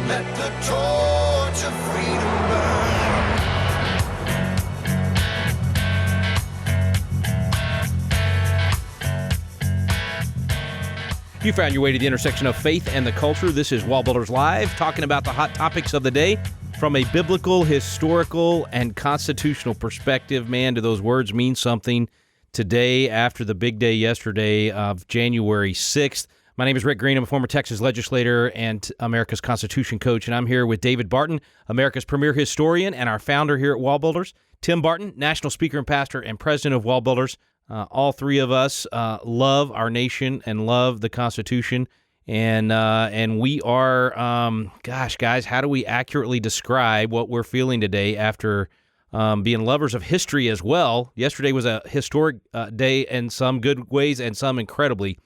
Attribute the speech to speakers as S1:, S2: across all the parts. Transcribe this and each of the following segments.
S1: Let the torch of freedom burn.
S2: You found your way to the intersection of faith and the culture. This is WallBuilders Live, talking about the hot topics of the day from a biblical, historical, and constitutional perspective. Man, do those words mean something today after the big day yesterday of January 6th. My name is Rick Green. I'm a former Texas legislator and America's Constitution coach, and I'm here with David Barton, America's premier historian and our founder here at WallBuilders. Tim Barton, national speaker and pastor and president of WallBuilders. All three of us love our nation and love the Constitution, and we are, guys, how do we accurately describe what we're feeling today after being lovers of history as well? Yesterday was a historic day in some good ways and some incredibly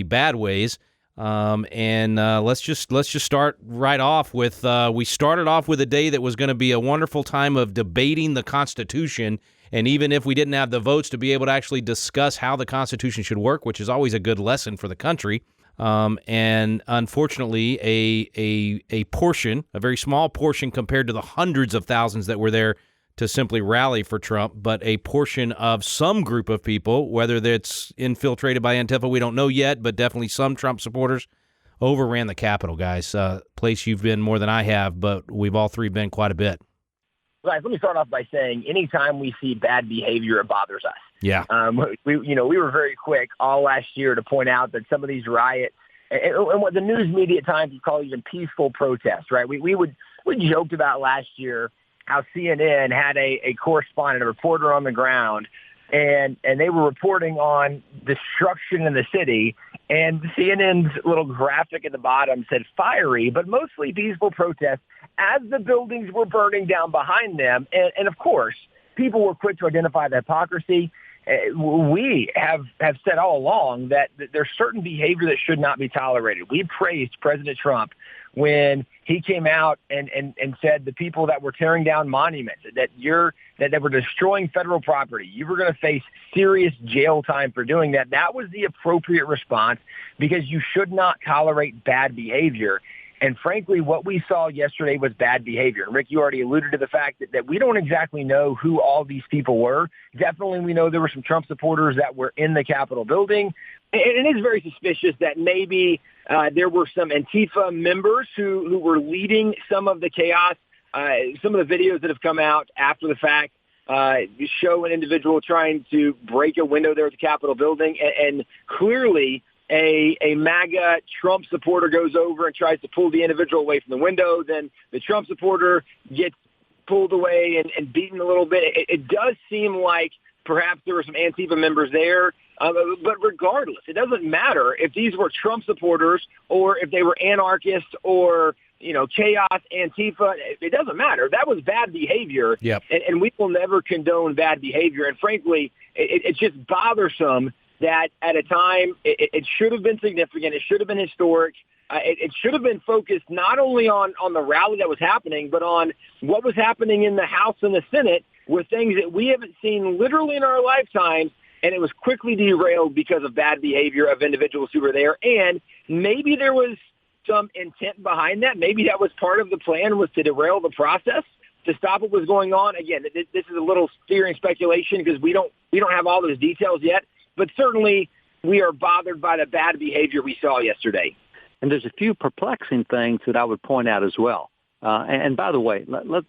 S2: bad ways. Let's just start right off with we started off with a day that was going to be a wonderful time of debating the Constitution. And even if we didn't have the votes to be able to actually discuss how the Constitution should work, which is always a good lesson for the country, and unfortunately, a portion, a very small portion compared to the hundreds of thousands that were there to simply rally for Trump, but a portion of some group of people, whether that's infiltrated by Antifa, we don't know yet, but definitely some Trump supporters, overran the Capitol, guys. Place you've been more than I have, but we've all three been quite a bit.
S3: Guys, let me start off by saying anytime we see bad behavior, it bothers us.
S2: Yeah.
S3: We were very quick all last year to point out that some of these riots and what the news media at times would call even peaceful protests, right? We joked about last year how CNN had a correspondent, a reporter on the ground, and they were reporting on destruction in the city. And CNN's little graphic at the bottom said fiery, but mostly peaceful protests as the buildings were burning down behind them. And of course, people were quick to identify the hypocrisy. We have said all along that there's certain behavior that should not be tolerated. We praised President Trump when he came out and said the people that were tearing down monuments, that were destroying federal property, you were going to face serious jail time for doing that. That was the appropriate response because you should not tolerate bad behavior. And frankly, what we saw yesterday was bad behavior. And Rick, you already alluded to the fact that we don't exactly know who all these people were. Definitely, we know there were some Trump supporters that were in the Capitol building. And it is very suspicious that maybe there were some Antifa members who were leading some of the chaos. Some of the videos that have come out after the fact show an individual trying to break a window there at the Capitol building. And clearly, a MAGA Trump supporter goes over and tries to pull the individual away from the window. Then the Trump supporter gets pulled away and beaten a little bit. It does seem like perhaps there were some Antifa members there. But regardless, it doesn't matter if these were Trump supporters or if they were anarchists or, chaos, Antifa. It doesn't matter. That was bad behavior.
S2: Yep.
S3: And we will never condone bad behavior. And frankly, it's just bothersome that at a time it should have been significant. It should have been historic. It should have been focused not only on the rally that was happening, but on what was happening in the House and the Senate with things that we haven't seen literally in our lifetimes. And it was quickly derailed because of bad behavior of individuals who were there. And maybe there was some intent behind that. Maybe that was part of the plan, was to derail the process, to stop what was going on. Again, this is a little theory and speculation because we don't have all those details yet. But certainly we are bothered by the bad behavior we saw yesterday.
S4: And there's a few perplexing things that I would point out as well. And by the way,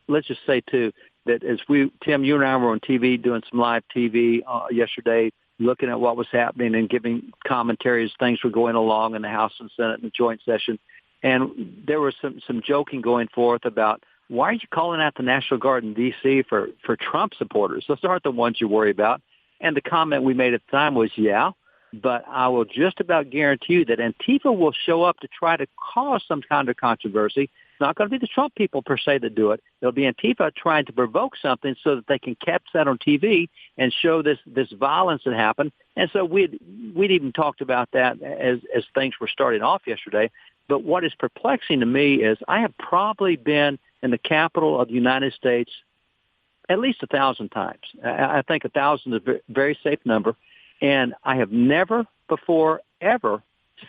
S4: let's just say, too, that as Tim, you and I were on TV doing some live TV yesterday, looking at what was happening and giving commentary as things were going along in the House and Senate in the joint session. And there was some joking going forth about, why are you calling out the National Guard in D.C. for Trump supporters? Those aren't the ones you worry about. And the comment we made at the time was, yeah, but I will just about guarantee you that Antifa will show up to try to cause some kind of controversy. It's not going to be the Trump people per se that do it. It'll be Antifa trying to provoke something so that they can capture that on TV and show this violence that happened. And so we'd even talked about that as things were starting off yesterday. But what is perplexing to me is I have probably been in the Capitol of the United States at least 1,000 times. I think 1,000 is a very safe number. And I have never before ever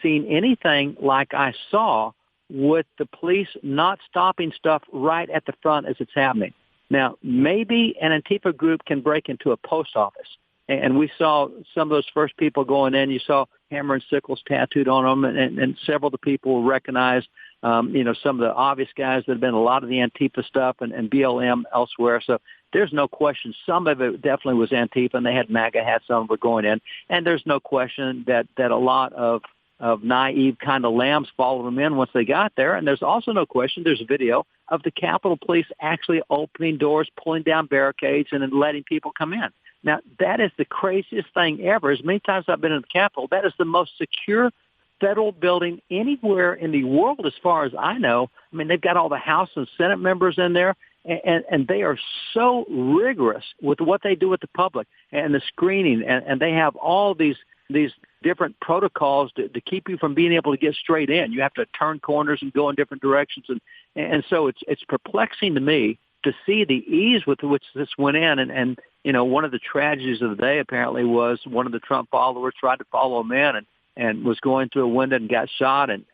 S4: seen anything like I saw with the police not stopping stuff right at the front as it's happening. Now, maybe an Antifa group can break into a post office. And we saw some of those first people going in. You saw hammer and sickles tattooed on them, and several of the people recognized, some of the obvious guys that have been a lot of the Antifa stuff and BLM elsewhere. So there's no question some of it definitely was Antifa, and they had MAGA hats on were going in. And there's no question that a lot of naive kind of lambs followed them in once they got there. And there's also no question there's a video of the Capitol Police actually opening doors, pulling down barricades, and then letting people come in. Now, that is the craziest thing ever. As many times I've been in the Capitol, that is the most secure federal building anywhere in the world as far as I know. I mean, they've got all the House and Senate members in there, and they are so rigorous with what they do with the public and the screening, and they have all these different protocols to keep you from being able to get straight in. You have to turn corners and go in different directions, and so it's perplexing to me to see the ease with which this went in. And one of the tragedies of the day apparently was one of the Trump followers tried to follow him in and was going through a window and got shot. And,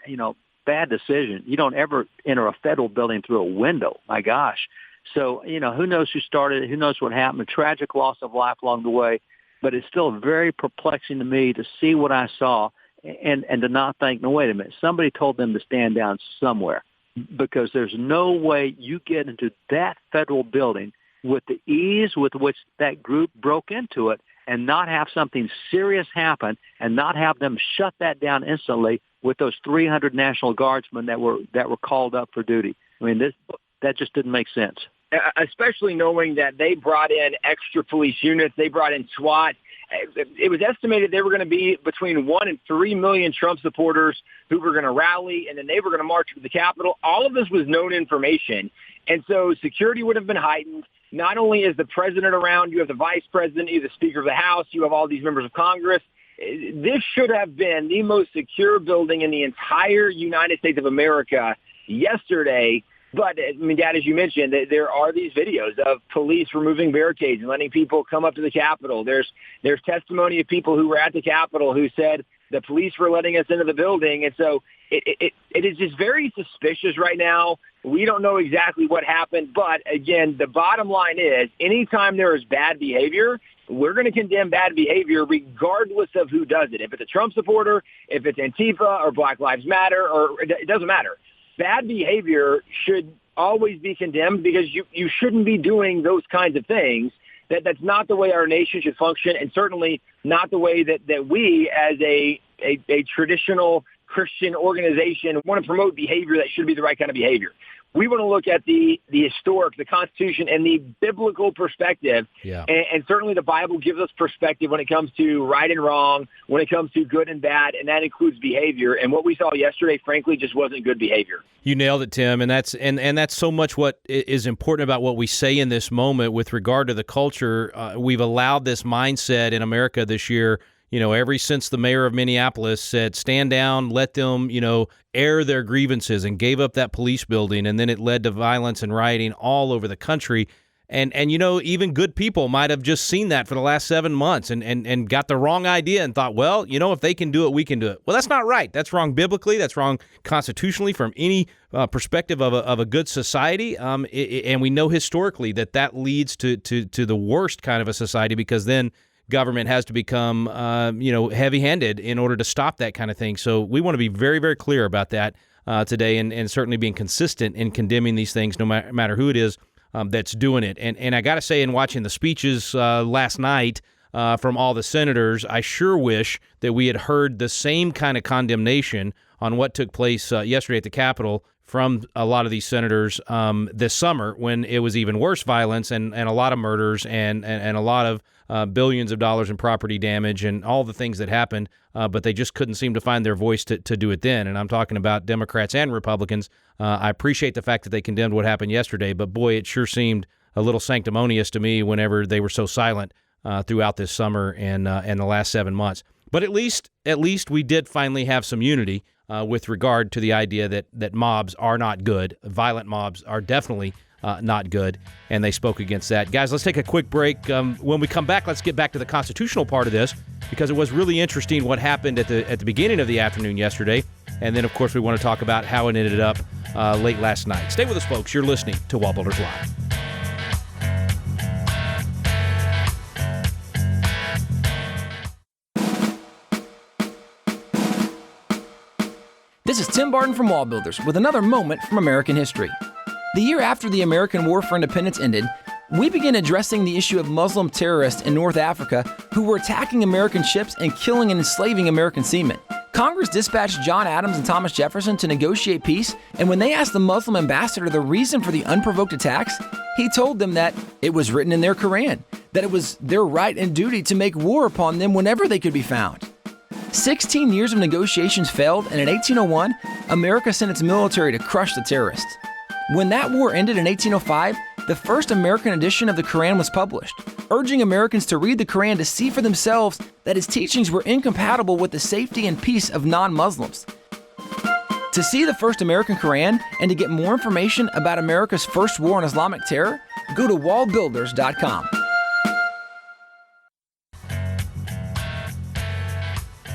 S4: bad decision. You don't ever enter a federal building through a window. My gosh. So, who knows who started it? Who knows what happened? A tragic loss of life along the way. But it's still very perplexing to me to see what I saw and to not think, no, wait a minute, somebody told them to stand down somewhere, because there's no way you get into that federal building with the ease with which that group broke into it and not have something serious happen and not have them shut that down instantly with those 300 National Guardsmen that were called up for duty. I mean, that just didn't make sense.
S3: Especially knowing that they brought in extra police units, they brought in SWAT. It was estimated there were going to be between 1 and 3 million Trump supporters who were going to rally, and then they were going to march to the Capitol. All of this was known information, and so security would have been heightened. Not only is the president around, you have the vice president, you have the Speaker of the House, you have all these members of Congress. This should have been the most secure building in the entire United States of America yesterday. But, Dad, as you mentioned, there are these videos of police removing barricades and letting people come up to the Capitol. There's testimony of people who were at the Capitol who said the police were letting us into the building. And so it is just very suspicious right now. We don't know exactly what happened. But, again, the bottom line is anytime there is bad behavior, we're going to condemn bad behavior regardless of who does it. If it's a Trump supporter, if it's Antifa or Black Lives Matter, or it doesn't matter. Bad behavior should always be condemned because you shouldn't be doing those kinds of things. That's not the way our nation should function, and certainly not the way that we as a traditional Christian organization want to promote behavior that should be the right kind of behavior. We want to look at the historic, the Constitution, and the biblical perspective. Yeah. And certainly the Bible gives us perspective when it comes to right and wrong, when it comes to good and bad, and that includes behavior. And what we saw yesterday, frankly, just wasn't good behavior. You
S2: nailed it, Tim, and that's so much what is important about what we say in this moment with regard to the culture. We've allowed this mindset in America this year. Ever since the mayor of Minneapolis said, stand down, let them, air their grievances, and gave up that police building, and then it led to violence and rioting all over the country. And even good people might have just seen that for the last 7 months and got the wrong idea and thought, well, if they can do it, we can do it. Well, that's not right. That's wrong biblically. That's wrong constitutionally from any perspective of a good society. And we know historically that leads to the worst kind of a society, because then government has to become, heavy-handed in order to stop that kind of thing. So we want to be very, very clear about that today, and certainly being consistent in condemning these things, no matter who it is that's doing it. And I got to say, in watching the speeches last night from all the senators, I sure wish that we had heard the same kind of condemnation on what took place yesterday at the Capitol from a lot of these senators this summer, when it was even worse violence and a lot of murders and a lot of billions of dollars in property damage and all the things that happened, but they just couldn't seem to find their voice to do it then. And I'm talking about Democrats and Republicans. I appreciate the fact that they condemned what happened yesterday, but boy, it sure seemed a little sanctimonious to me whenever they were so silent throughout this summer and the last 7 months. But at least we did finally have some unity with regard to the idea that mobs are not good. Violent mobs are definitely not good, and they spoke against that. Guys, let's take a quick break. When we come back, let's get back to the constitutional part of this, because it was really interesting what happened at the beginning of the afternoon yesterday And then, of course, we want to talk about how it ended up late last night. Stay with us, folks. You're listening to WallBuilders Live.
S5: This is Tim Barton from WallBuilders with another moment from American history. The year after the American War for Independence ended, we began addressing the issue of Muslim terrorists in North Africa who were attacking American ships and killing and enslaving American seamen. Congress dispatched John Adams and Thomas Jefferson to negotiate peace, and when they asked the Muslim ambassador the reason for the unprovoked attacks, he told them that it was written in their Quran, that it was their right and duty to make war upon them whenever they could be found. 16 years of negotiations failed, and in 1801, America sent its military to crush the terrorists. When that war ended in 1805, the first American edition of the Quran was published, urging Americans to read the Quran to see for themselves that its teachings were incompatible with the safety and peace of non-Muslims. To see the first American Quran and to get more information about America's first war on Islamic terror, go to wallbuilders.com.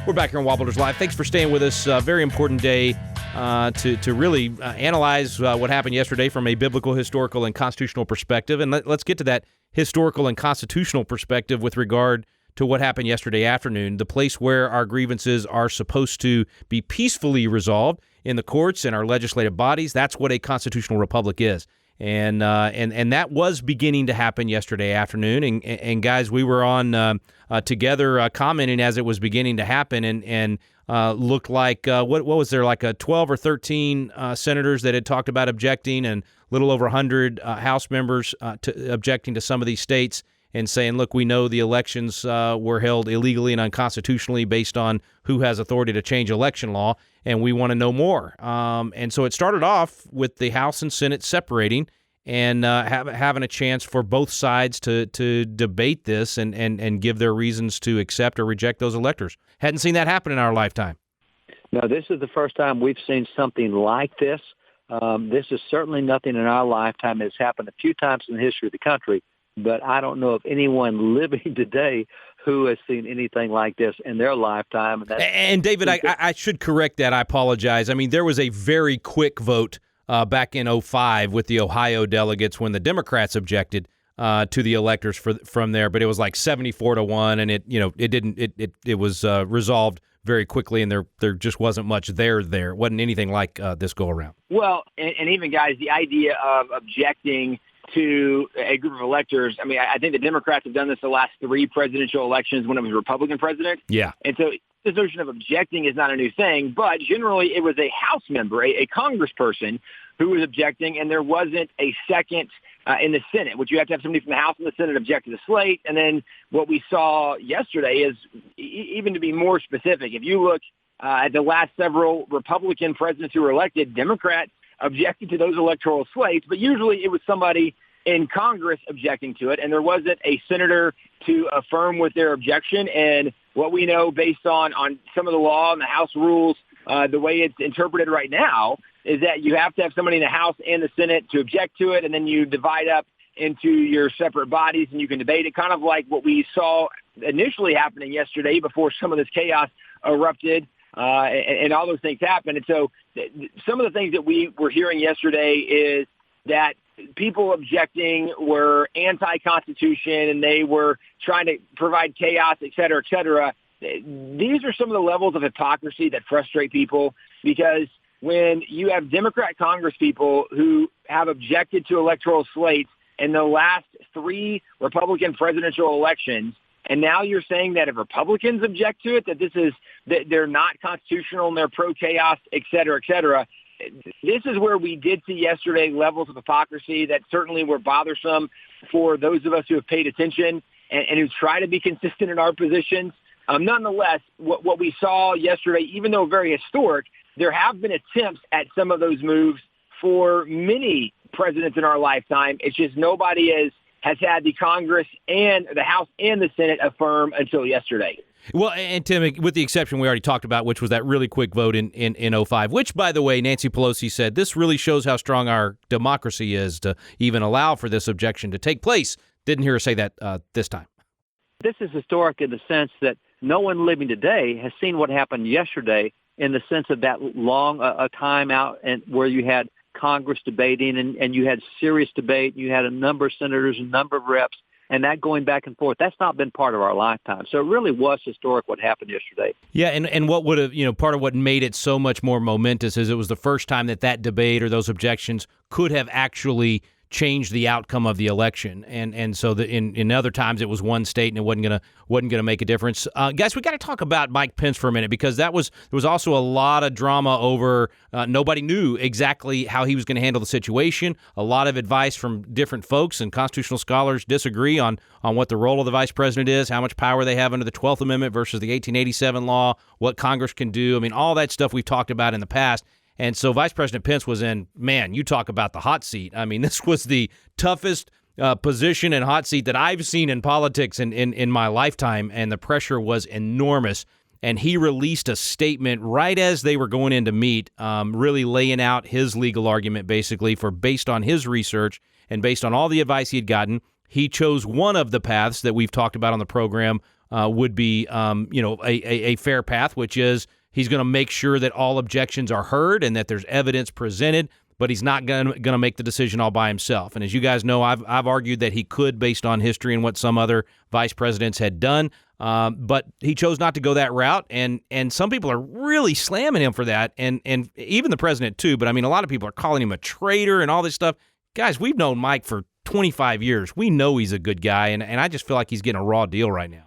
S2: We're back here on WallBuilders Live. Thanks for staying with us. Very important day to really analyze what happened yesterday from a biblical, historical, and constitutional perspective. And let's get to that historical and constitutional perspective with regard to what happened yesterday afternoon, the place where our grievances are supposed to be peacefully resolved in the courts and our legislative bodies. That's what a constitutional republic is. And that was beginning to happen yesterday afternoon. And guys, we were on together commenting as it was beginning to happen, and looked like what was there, like 12 or 13 senators that had talked about objecting, and a little over 100 House members objecting to some of these states and saying, look, we know the elections were held illegally and unconstitutionally based on who has authority to change election law, and we want to know more. And so it started off with the House and Senate separating and having a chance for both sides to debate this and give their reasons to accept or reject those electors. Hadn't seen that happen in our lifetime.
S4: No, this is the first time we've seen something like this. This is certainly nothing in our lifetime. It's happened a few times in the history of the country, but I don't know of anyone living today who has seen anything like this in their lifetime.
S2: And David, I should correct that. I apologize. I mean, there was a very quick vote back in 2005 with the Ohio delegates when the Democrats objected to the electors from there, but it was like 74-1, and it was resolved very quickly, and there just wasn't much there. It wasn't anything like this go around.
S3: Well, and even guys, the idea of objecting to a group of electors, I mean, I think the Democrats have done this the last 3 presidential elections when it was a Republican president.
S2: Yeah.
S3: And so this notion of objecting is not a new thing, but generally it was a House member, a congressperson who was objecting, and there wasn't a second in the Senate, which you have to have somebody from the House and the Senate object to the slate. And then what we saw yesterday is, even to be more specific, if you look at the last several Republican presidents who were elected, Democrats objected to those electoral slates, but usually it was somebody in Congress objecting to it, and there wasn't a senator to affirm with their objection. And what we know based on some of the law and the House rules, the way it's interpreted right now, is that you have to have somebody in the House and the Senate to object to it, and then you divide up into your separate bodies and you can debate it, kind of like what we saw initially happening yesterday before some of this chaos erupted. And all those things happen. And so some of the things that we were hearing yesterday is that people objecting were anti-Constitution and they were trying to provide chaos, et cetera, et cetera. These are some of the levels of hypocrisy that frustrate people, because when you have Democrat congresspeople who have objected to electoral slates in the last 3 Republican presidential elections, and now you're saying that if Republicans object to it, that they're not constitutional and they're pro-chaos, et cetera, et cetera. This is where we did see yesterday levels of hypocrisy that certainly were bothersome for those of us who have paid attention and who try to be consistent in our positions. Nonetheless, what we saw yesterday, even though very historic, there have been attempts at some of those moves for many presidents in our lifetime. It's just nobody has had the Congress and the House and the Senate affirm until yesterday.
S2: Well, and Tim, with the exception we already talked about, which was that really quick vote in 2005, which, by the way, Nancy Pelosi said, this really shows how strong our democracy is to even allow for this objection to take place. Didn't hear her say that this time.
S4: This is historic in the sense that no one living today has seen what happened yesterday in the sense of that long a time out and where you had Congress debating and you had serious debate. You had a number of senators, a number of reps, and that going back and forth. That's not been part of our lifetime. So it really was historic what happened yesterday.
S2: Yeah, and what would have, part of what made it so much more momentous is it was the first time that debate or those objections could have actually changed the outcome of the election, and so in other times it was one state and it wasn't gonna make a difference. Guys, we got to talk about Mike Pence for a minute because there was also a lot of drama over nobody knew exactly how he was going to handle the situation. A lot of advice from different folks, and constitutional scholars disagree on what the role of the vice president is, how much power they have under the 12th Amendment versus the 1887 law, what Congress can do. I mean, all that stuff we've talked about in the past. And so Vice President Pence was in, man, you talk about the hot seat. I mean, this was the toughest position and hot seat that I've seen in politics in my lifetime, and the pressure was enormous. And he released a statement right as they were going in to meet, really laying out his legal argument, basically, based on his research and based on all the advice he had gotten. He chose one of the paths that we've talked about on the program would be, a fair path, which is he's going to make sure that all objections are heard and that there's evidence presented, but he's not going to make the decision all by himself. And as you guys know, I've argued that he could based on history and what some other vice presidents had done, but he chose not to go that route. And some people are really slamming him for that, and even the president too. But I mean, a lot of people are calling him a traitor and all this stuff. Guys, we've known Mike for 25 years. We know he's a good guy, and I just feel like he's getting a raw deal right now.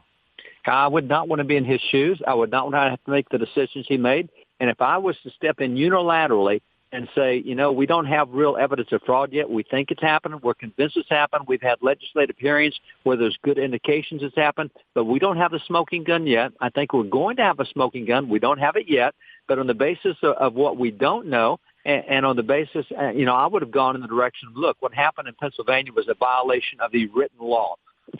S4: I would not want to be in his shoes. I would not want to have to make the decisions he made. And if I was to step in unilaterally and say, we don't have real evidence of fraud yet. We think it's happened. We're convinced it's happened. We've had legislative hearings where there's good indications it's happened, but we don't have the smoking gun yet. I think we're going to have a smoking gun. We don't have it yet. But on the basis of what we don't know, and on the basis, I would have gone in the direction of, look, what happened in Pennsylvania was a violation of the written law.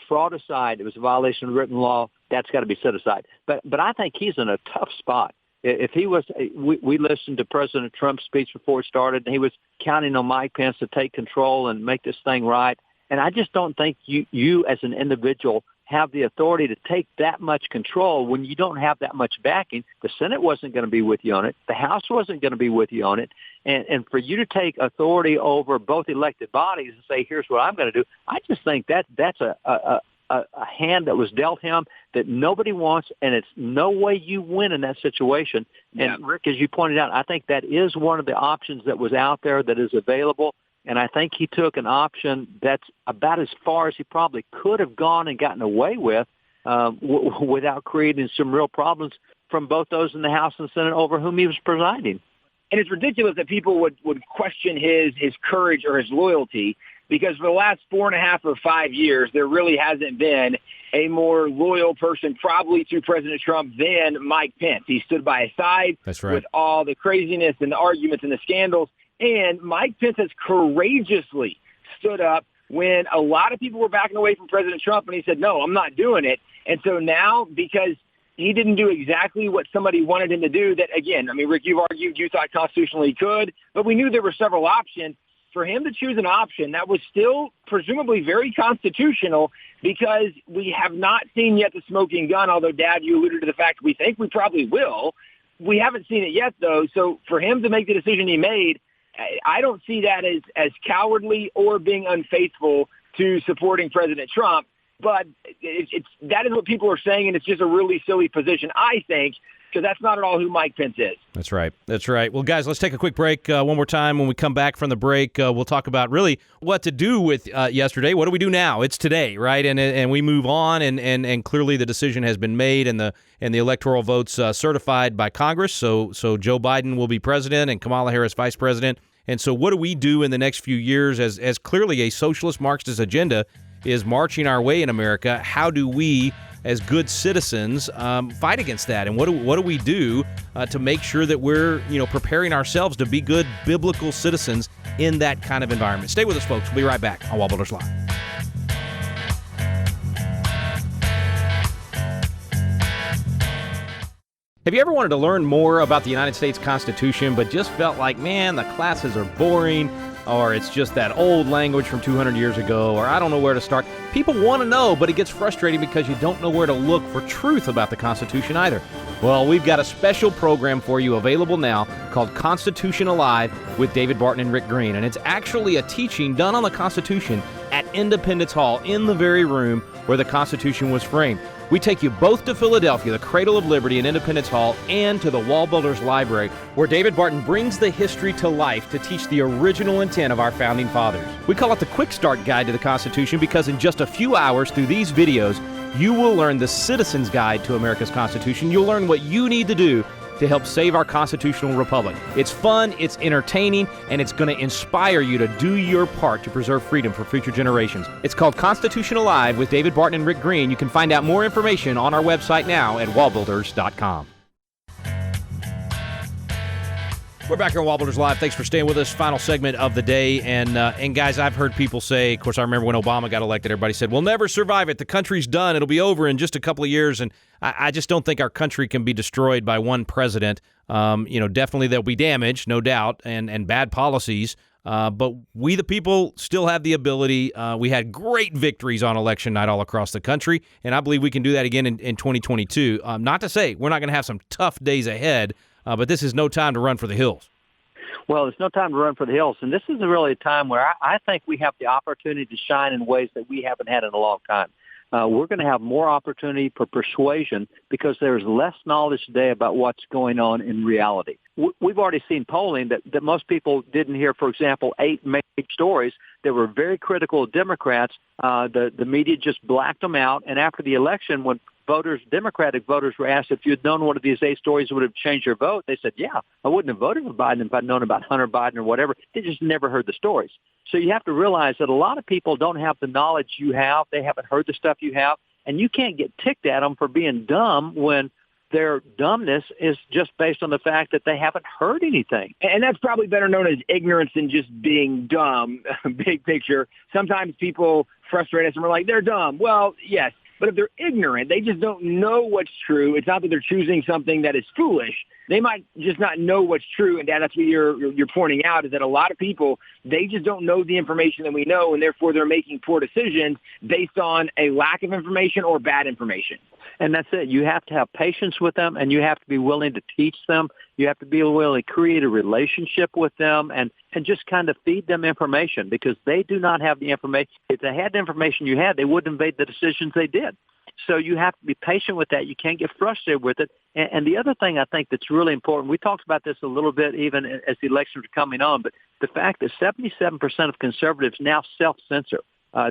S4: Fraud aside, it was a violation of written law. That's got to be set aside. But I think he's in a tough spot. If he was, we listened to President Trump's speech before it started, and he was counting on Mike Pence to take control and make this thing right. And I just don't think you as an individual have the authority to take that much control when you don't have that much backing. The Senate wasn't going to be with you on it. The House wasn't going to be with you on it. And for you to take authority over both elected bodies and say, here's what I'm going to do, I just think that's a hand that was dealt him that nobody wants, and it's no way you win in that situation.
S3: Yeah.
S4: And Rick, as you pointed out, I think that is one of the options that was out there that is available. And I think he took an option that's about as far as he probably could have gone and gotten away with without creating some real problems from both those in the House and Senate over whom he was presiding.
S3: And it's ridiculous that people would question his courage or his loyalty, because for the last 4.5 or 5 years, there really hasn't been a more loyal person probably to President Trump than Mike Pence. He stood by his side.
S2: That's right.
S3: With all the craziness and the arguments and the scandals. And Mike Pence has courageously stood up when a lot of people were backing away from President Trump, and he said, no, I'm not doing it. And so now, because he didn't do exactly what somebody wanted him to do, that, again, I mean, Rick, you've argued you thought constitutionally he could, but we knew there were several options. For him to choose an option that was still presumably very constitutional, because we have not seen yet the smoking gun, although, Dad, you alluded to the fact we think we probably will. We haven't seen it yet, though. So for him to make the decision he made, I don't see that as cowardly or being unfaithful to supporting President Trump. But that is what people are saying, and it's just a really silly position, I think, because that's not at all who Mike Pence is.
S2: That's right. That's right. Well, guys, let's take a quick break one more time. When we come back from the break, we'll talk about really what to do with yesterday. What do we do now? It's today, right? And we move on, and clearly the decision has been made, and the electoral votes certified by Congress. So Joe Biden will be president and Kamala Harris vice president. And so what do we do in the next few years as clearly a socialist Marxist agenda is marching our way in America? How do we, as good citizens, fight against that? And what do we do to make sure that we're preparing ourselves to be good biblical citizens in that kind of environment? Stay with us, folks. We'll be right back on WallBuilders Live. Have you ever wanted to learn more about the United States Constitution but just felt like, man, the classes are boring, or it's just that old language from 200 years ago, or I don't know where to start? People want to know, but it gets frustrating because you don't know where to look for truth about the Constitution either. Well, we've got a special program for you available now called Constitution Alive with David Barton and Rick Green. And it's actually a teaching done on the Constitution at Independence Hall in the very room where the Constitution was framed. We take you both to Philadelphia, the cradle of liberty in Independence Hall, and to the WallBuilders Library, where David Barton brings the history to life to teach the original intent of our founding fathers. We call it the Quick Start Guide to the Constitution because in just a few hours through these videos, you will learn the Citizen's Guide to America's Constitution. You'll learn what you need to do to help save our constitutional republic. It's fun, it's entertaining, and it's going to inspire you to do your part to preserve freedom for future generations. It's called Constitution Alive with David Barton and Rick Green. You can find out more information on our website now at wallbuilders.com. We're back here on WallBuilders Live. Thanks for staying with us. Final segment of the day. And guys, I've heard people say, of course, I remember when Obama got elected, everybody said, we'll never survive it. The country's done. It'll be over in just a couple of years. And I just don't think our country can be destroyed by one president. Definitely there'll be damage, no doubt, and bad policies. But we, the people, still have the ability. We had great victories on election night all across the country. And I believe we can do that again in 2022. Not to say we're not going to have some tough days ahead. But this is no time to run for the hills.
S4: Well, it's no time to run for the hills. And this is really a time where I think we have the opportunity to shine in ways that we haven't had in a long time. We're going to have more opportunity for persuasion because there's less knowledge today about what's going on in reality. We've already seen polling that most people didn't hear, for example, 8 major stories that were very critical of Democrats. The media just blacked them out. And after the election, when Democratic voters were asked if you'd known one of these 8 stories would have changed your vote, they said, yeah, I wouldn't have voted for Biden if I'd known about Hunter Biden or whatever. They just never heard the stories. So you have to realize that a lot of people don't have the knowledge you have. They haven't heard the stuff you have. And you can't get ticked at them for being dumb when their dumbness is just based on the fact that they haven't heard anything.
S3: And that's probably better known as ignorance than just being dumb, big picture. Sometimes people frustrate us and we're like, they're dumb. Well, yes. But if they're ignorant, they just don't know what's true. It's not that they're choosing something that is foolish. They might just not know what's true. And that's what you're pointing out, is that a lot of people, they just don't know the information that we know, and therefore they're making poor decisions based on a lack of information or bad information.
S4: And that's it. You have to have patience with them, and you have to be willing to teach them. You have to be willing to create a relationship with them and just kind of feed them information, because they do not have the information. If they had the information you had, they wouldn't have made the decisions they did. So you have to be patient with that. You can't get frustrated with it. And the other thing I think that's really important, we talked about this a little bit even as the elections are coming on, but the fact that 77% of conservatives now self-censor.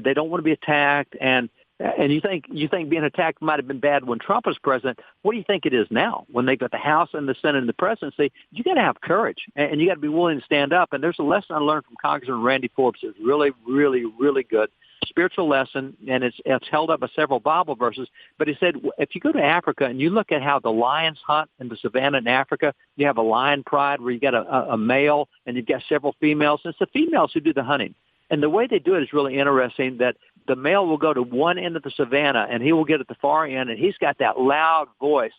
S4: They don't want to be attacked, and you think being attacked might have been bad when Trump was president. What do you think it is now when they got the House and the Senate and the presidency? You got to have courage, and you got to be willing to stand up. And there's a lesson I learned from Congressman Randy Forbes that's really, really, really good. Spiritual lesson, and it's held up by several Bible verses. But he said, if you go to Africa and you look at how the lions hunt in the savannah in Africa, you have a lion pride where you got a male and you've got several females. And it's the females who do the hunting. And the way they do it is really interesting, that the male will go to one end of the savannah and he will get at the far end, and he's got that loud voice.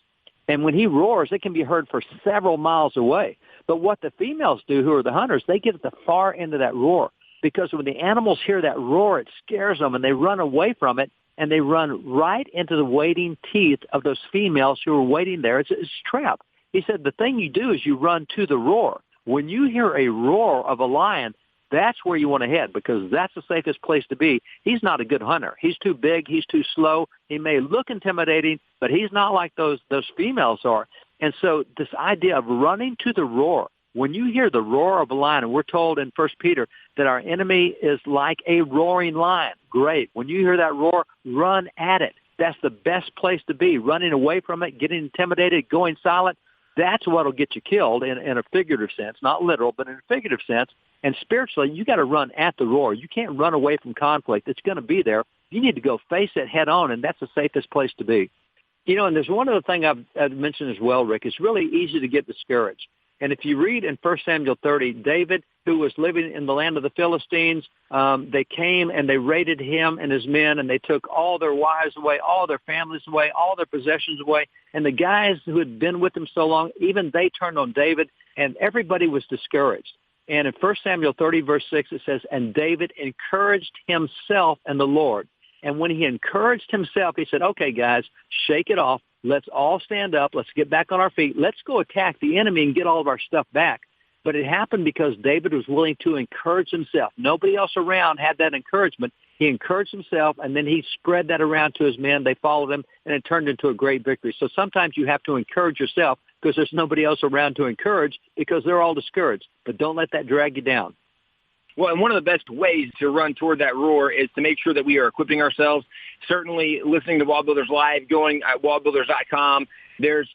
S4: And when he roars, it can be heard for several miles away. But what the females do, who are the hunters, they get at the far end of that roar. Because when the animals hear that roar, it scares them, and they run away from it, and they run right into the waiting teeth of those females who are waiting there. It's a trap. He said the thing you do is you run to the roar. When you hear a roar of a lion, that's where you want to head, because that's the safest place to be. He's not a good hunter. He's too big. He's too slow. He may look intimidating, but he's not like those females are. And so this idea of running to the roar, when you hear the roar of a lion, and we're told in 1 Peter that our enemy is like a roaring lion. Great. When you hear that roar, run at it. That's the best place to be, running away from it, getting intimidated, going silent. That's what will get you killed in a figurative sense, not literal, but in a figurative sense. And spiritually, you got to run at the roar. You can't run away from conflict. It's going to be there. You need to go face it head on, and that's the safest place to be. You know, and there's one other thing I've mentioned as well, Rick. It's really easy to get discouraged. And if you read in 1 Samuel 30, David, who was living in the land of the Philistines, they came and they raided him and his men, and they took all their wives away, all their families away, all their possessions away. And the guys who had been with him so long, even they turned on David, and everybody was discouraged. And in 1 Samuel 30, verse 6, it says, and David encouraged himself in the Lord. And when he encouraged himself, he said, okay, guys, shake it off. let's all stand up. Let's get back on our feet. Let's go attack the enemy and get all of our stuff back. But it happened because David was willing to encourage himself. Nobody else around had that encouragement. He encouraged himself, and then he spread that around to his men. They followed him, and it turned into a great victory. So sometimes you have to encourage yourself because there's nobody else around to encourage because they're all discouraged. But don't let that drag you down.
S3: Well, and one of the best ways to run toward that roar is to make sure that we are equipping ourselves. Certainly listening to WallBuilders Live, going at wallbuilders.com, there's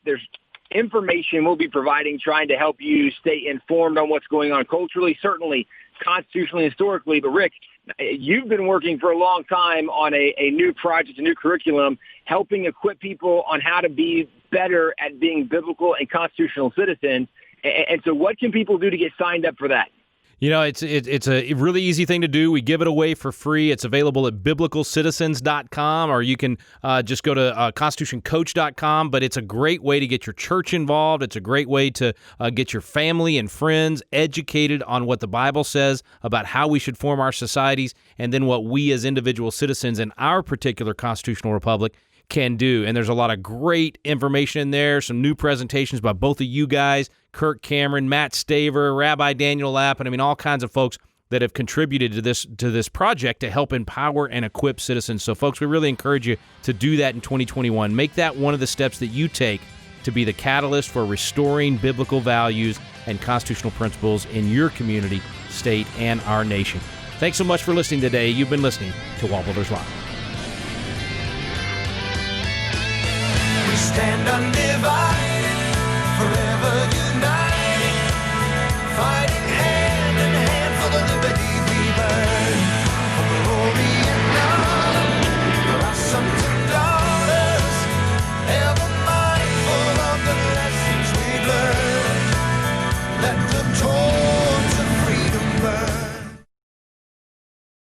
S3: information we'll be providing, trying to help you stay informed on what's going on culturally, certainly constitutionally, historically. But, Rick, you've been working for a long time on a new project, a new curriculum, helping equip people on how to be better at being biblical and constitutional citizens. And so what can people do to get signed up for that?
S2: You know, it's a really easy thing to do. We give it away for free. It's available at biblicalcitizens.com, or you can just go to constitutioncoach.com. But it's a great way to get your church involved. It's a great way to get your family and friends educated on what the Bible says about how we should form our societies, and then what we as individual citizens in our particular constitutional republic can do. And there's a lot of great information in there, some new presentations by both of you guys, Kirk Cameron, Matt Staver, Rabbi Daniel Lappin. I mean, all kinds of folks that have contributed to this project to help empower and equip citizens. So, folks, we really encourage you to do that in 2021. Make that one of the steps that you take to be the catalyst for restoring biblical values and constitutional principles in your community, state, and our nation. Thanks so much for listening today. You've been listening to WallBuilders Live.
S1: We stand undivided.